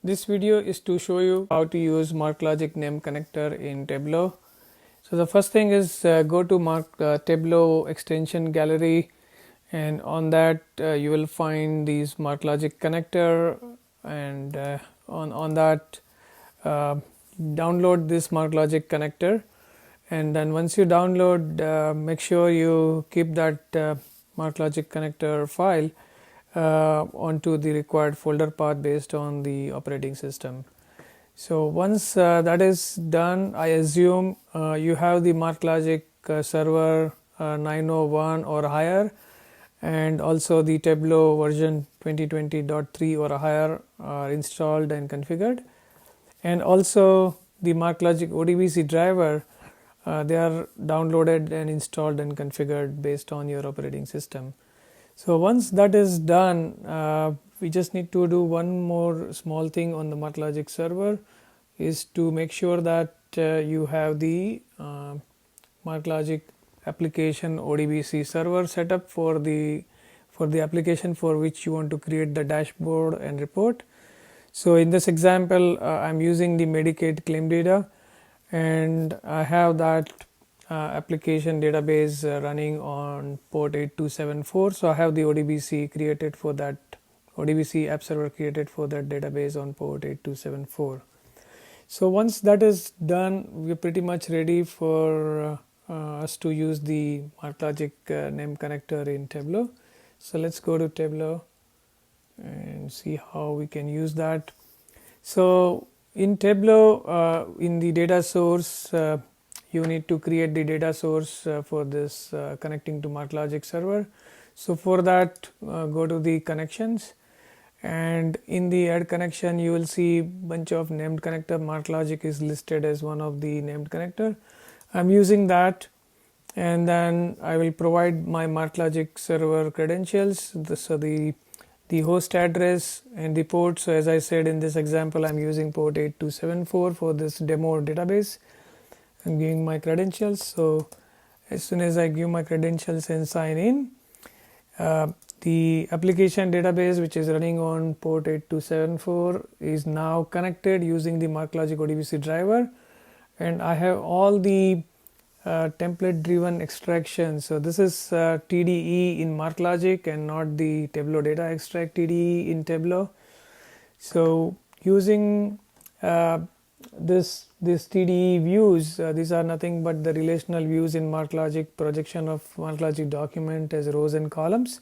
This video is to show you how to use MarkLogic name connector in Tableau. So the first thing is go to Tableau extension gallery, and on that you will find these MarkLogic connector, and on that download this MarkLogic connector. And then once you download, make sure you keep that MarkLogic connector file onto the required folder path based on the operating system. So once that is done, I assume you have the MarkLogic server 901 or higher, and also the Tableau version 2020.3 or higher are installed and configured, and also the MarkLogic ODBC driver, they are downloaded and installed and configured based on your operating system. So once that is done, we just need to do one more small thing on the MarkLogic server, is to make sure that you have the MarkLogic application ODBC server set up for the application for which you want to create the dashboard and report. So in this example, I'm using the Medicaid claim data, and I have that application database running on port 8274. So I have the ODBC created for that, ODBC app server created for that database on port 8274. So once that is done, we're pretty much ready for us to use the MarkLogic name connector in Tableau. So let's go to Tableau and see how we can use that. So in Tableau, in the data source, you need to create the data source for this connecting to MarkLogic server. So for that, go to the connections, and in the add connection you will see bunch of named connector. MarkLogic is listed as one of the named connector. I'm using that, and then I will provide my MarkLogic server credentials, so the host address and the port. So as I said in this example, I'm using port 8274 for this demo database. I'm giving my credentials. So as soon as I give my credentials and sign in, the application database, which is running on port 8274, is now connected using the MarkLogic ODBC driver, and I have all the template driven extraction. So this is TDE in MarkLogic and not the Tableau data extract TDE in Tableau. So using this TDE views, these are nothing but the relational views in MarkLogic, projection of MarkLogic document as rows and columns.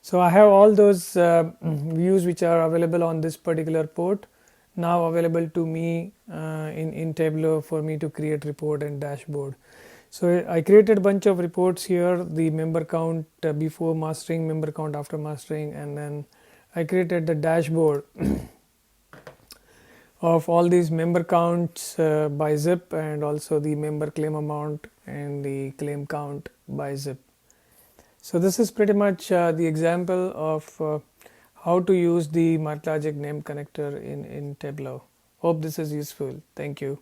So I have all those views which are available on this particular port now available to me in Tableau for me to create report and dashboard. So I created a bunch of reports here, the member count before mastering, member count after mastering, and then I created the dashboard of all these member counts by zip, and also the member claim amount and the claim count by zip. So this is pretty much the example of how to use the MarkLogic name connector in Tableau. Hope this is useful. Thank you.